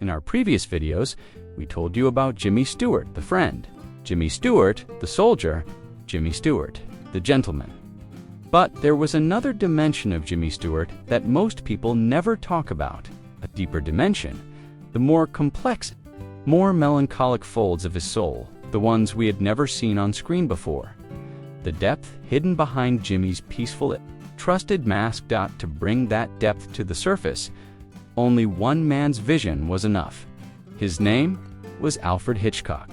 In our previous videos, we told you about Jimmy Stewart, the friend, Jimmy Stewart, the soldier, Jimmy Stewart, the gentleman. But there was another dimension of Jimmy Stewart that most people never talk about, a deeper dimension, the more complex, more melancholic folds of his soul, the ones we had never seen on screen before. The depth hidden behind Jimmy's peaceful, trusted mask. To bring that depth to the surface, only one man's vision was enough. His name was Alfred Hitchcock.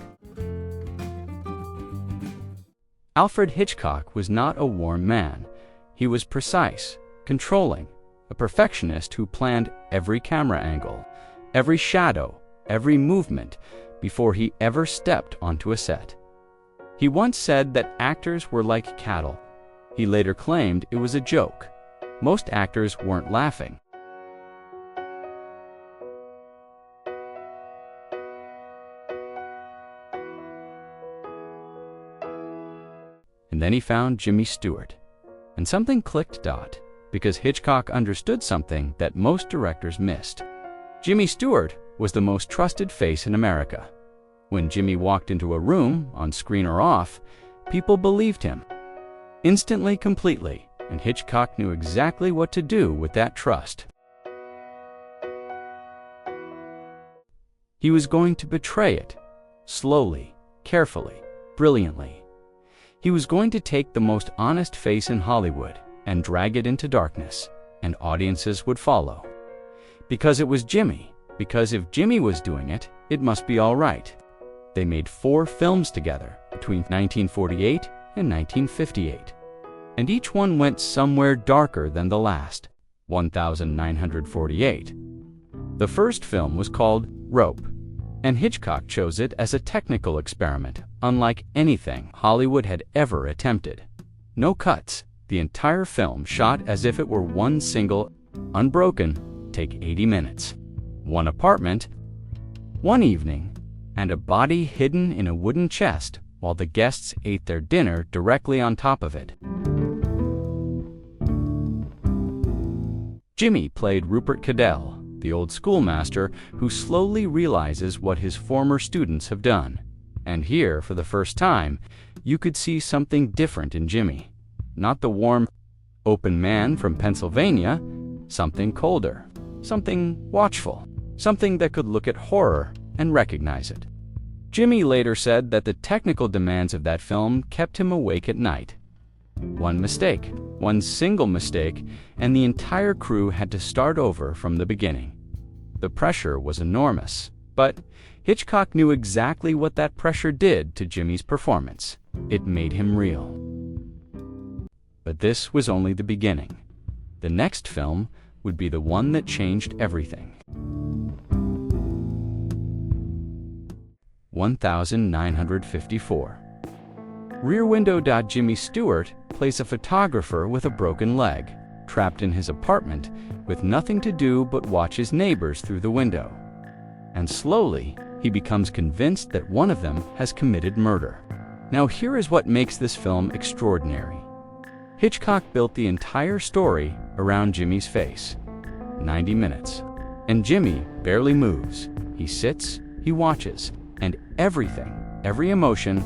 Alfred Hitchcock was not a warm man. He was precise, controlling, a perfectionist who planned every camera angle, every shadow, every movement before he ever stepped onto a set. He once said that actors were like cattle. He later claimed it was a joke. Most actors weren't laughing. And then he found Jimmy Stewart. And something clicked, because Hitchcock understood something that most directors missed. Jimmy Stewart was the most trusted face in America. When Jimmy walked into a room, on screen or off, people believed him. Instantly, completely, and Hitchcock knew exactly what to do with that trust. He was going to betray it, slowly, carefully, brilliantly. He was going to take the most honest face in Hollywood and drag it into darkness, and audiences would follow. Because it was Jimmy, because if Jimmy was doing it, it must be all right. They made 4 films together between 1948 and 1958, and each one went somewhere darker than the last, 1948. The first film was called Rope, and Hitchcock chose it as a technical experiment, unlike anything Hollywood had ever attempted. No cuts, the entire film shot as if it were one single, unbroken, take 80 minutes. One apartment, one evening, and a body hidden in a wooden chest while the guests ate their dinner directly on top of it. Jimmy played Rupert Cadell, the old schoolmaster who slowly realizes what his former students have done. And here, for the first time, you could see something different in Jimmy. Not the warm, open man from Pennsylvania, something colder, something watchful, something that could look at horror and recognize it. Jimmy later said that the technical demands of that film kept him awake at night. One mistake, one single mistake, and the entire crew had to start over from the beginning. The pressure was enormous, but Hitchcock knew exactly what that pressure did to Jimmy's performance. It made him real. But this was only the beginning. The next film would be the one that changed everything. 1954. Rear Window. Jimmy Stewart plays a photographer with a broken leg, trapped in his apartment with nothing to do but watch his neighbors through the window. And slowly, he becomes convinced that one of them has committed murder. Now here is what makes this film extraordinary. Hitchcock built the entire story around Jimmy's face. 90 minutes. And Jimmy barely moves. He sits, he watches, and everything, every emotion,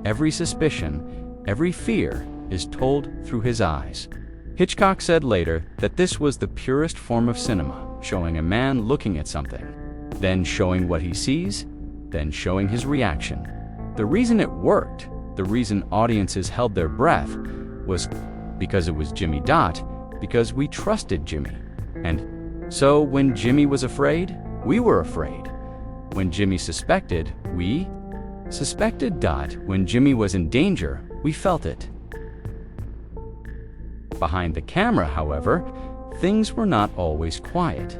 every suspicion, every fear is told through his eyes. Hitchcock said later that this was the purest form of cinema, showing a man looking at something, then showing what he sees, then showing his reaction. The reason it worked, the reason audiences held their breath, was because it was Jimmy. Because we trusted Jimmy. And so when Jimmy was afraid, we were afraid. When Jimmy suspected, we suspected. When Jimmy was in danger, we felt it. Behind the camera, however, things were not always quiet.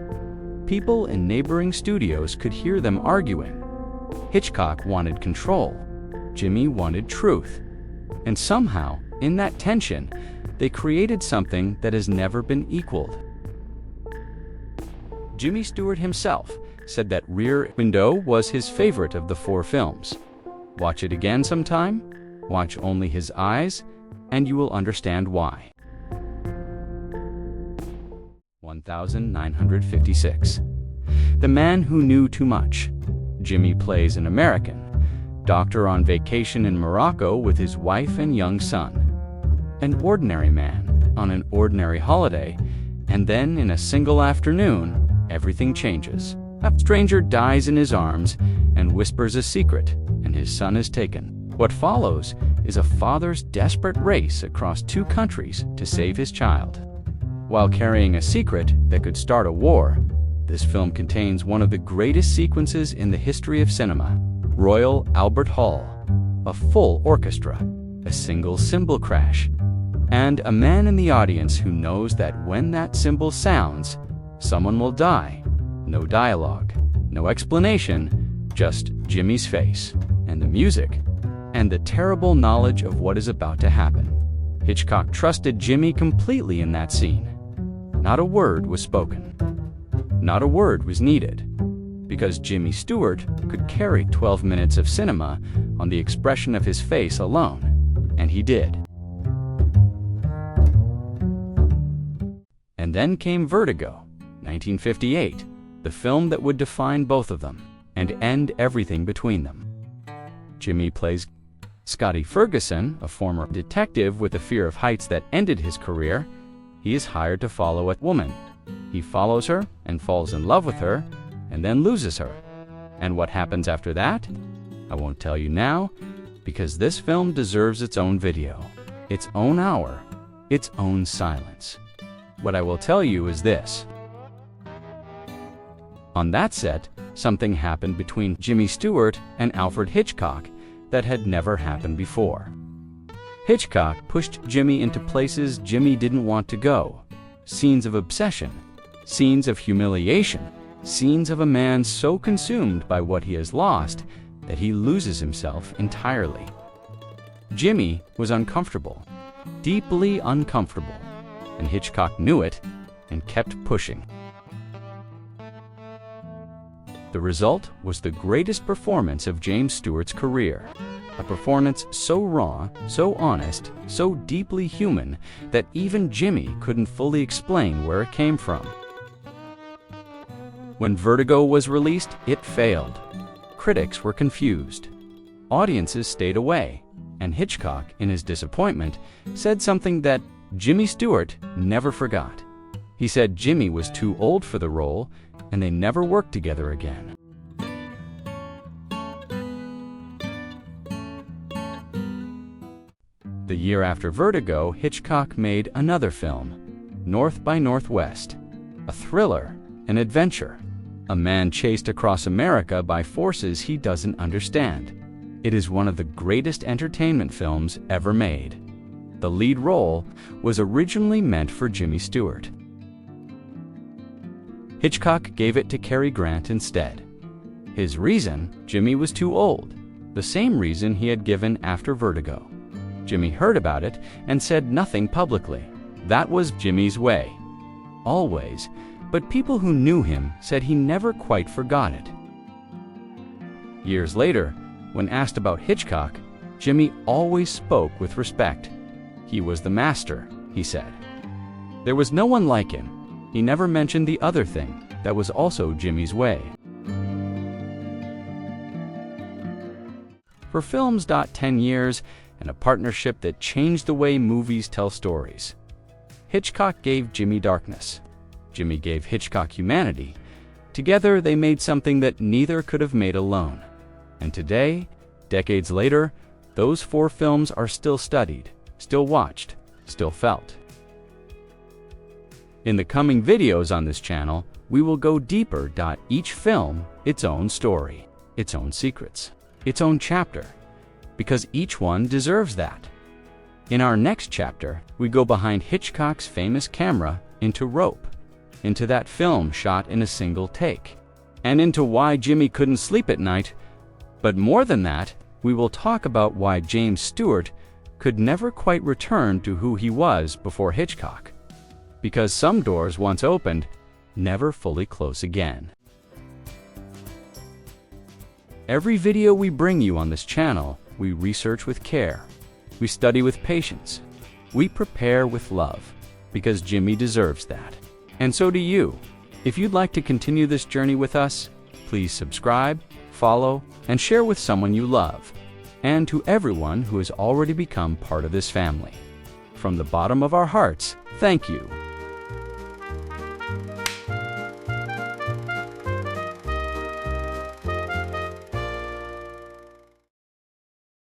People in neighboring studios could hear them arguing. Hitchcock wanted control. Jimmy wanted truth. And somehow, in that tension, they created something that has never been equaled. Jimmy Stewart himself said that Rear Window was his favorite of the 4 films. Watch it again sometime, watch only his eyes, and you will understand why. 1956. The man who knew too much. Jimmy plays an American doctor on vacation in Morocco with his wife and young son. An ordinary man on an ordinary holiday, and then in a single afternoon, everything changes. A stranger dies in his arms and whispers a secret, and his son is taken. What follows is a father's desperate race across two countries to save his child. While carrying a secret that could start a war, this film contains one of the greatest sequences in the history of cinema. Royal Albert Hall, a full orchestra, a single cymbal crash, and a man in the audience who knows that when that cymbal sounds, someone will die. No dialogue, no explanation, just Jimmy's face, and the music, and the terrible knowledge of what is about to happen. Hitchcock trusted Jimmy completely in that scene. Not a word was spoken. Not a word was needed, because Jimmy Stewart could carry 12 minutes of cinema on the expression of his face alone, and he did. And then came Vertigo, 1958, the film that would define both of them and end everything between them. Jimmy plays Scotty Ferguson, a former detective with a fear of heights that ended his career. He is hired to follow a woman. He follows her and falls in love with her and then loses her. And what happens after that? I won't tell you now, because this film deserves its own video, its own hour, its own silence. What I will tell you is this. On that set, something happened between Jimmy Stewart and Alfred Hitchcock that had never happened before. Hitchcock pushed Jimmy into places Jimmy didn't want to go. Scenes of obsession, scenes of humiliation, scenes of a man so consumed by what he has lost that he loses himself entirely. Jimmy was uncomfortable, deeply uncomfortable, and Hitchcock knew it and kept pushing. The result was the greatest performance of James Stewart's career. A performance so raw, so honest, so deeply human that even Jimmy couldn't fully explain where it came from. When Vertigo was released, it failed. Critics were confused. Audiences stayed away, and Hitchcock, in his disappointment, said something that Jimmy Stewart never forgot. He said Jimmy was too old for the role, and they never worked together again. The year after Vertigo, Hitchcock made another film, North by Northwest, a thriller, an adventure. A man chased across America by forces he doesn't understand. It is one of the greatest entertainment films ever made. The lead role was originally meant for Jimmy Stewart. Hitchcock gave it to Cary Grant instead. His reason? Jimmy was too old, the same reason he had given after Vertigo. Jimmy heard about it and said nothing publicly. That was Jimmy's way. Always. But people who knew him said he never quite forgot it. Years later, when asked about Hitchcock, Jimmy always spoke with respect. He was the master, he said. There was no one like him. He never mentioned the other thing that was also Jimmy's way. For films, 10 years, and a partnership that changed the way movies tell stories. Hitchcock gave Jimmy darkness. Jimmy gave Hitchcock humanity. Together, they made something that neither could have made alone. And today, decades later, those 4 films are still studied, still watched, still felt. In the coming videos on this channel, we will go deeper. Each film, its own story, its own secrets, its own chapter, because each one deserves that. In our next chapter, we go behind Hitchcock's famous camera into Rope, into that film shot in a single take, and into why Jimmy couldn't sleep at night. But more than that, we will talk about why James Stewart could never quite return to who he was before Hitchcock, because some doors once opened, never fully close again. Every video we bring you on this channel, we research with care, we study with patience, we prepare with love, because Jimmy deserves that. And so do you. If you'd like to continue this journey with us, please subscribe, follow, and share with someone you love, and to everyone who has already become part of this family. From the bottom of our hearts, thank you.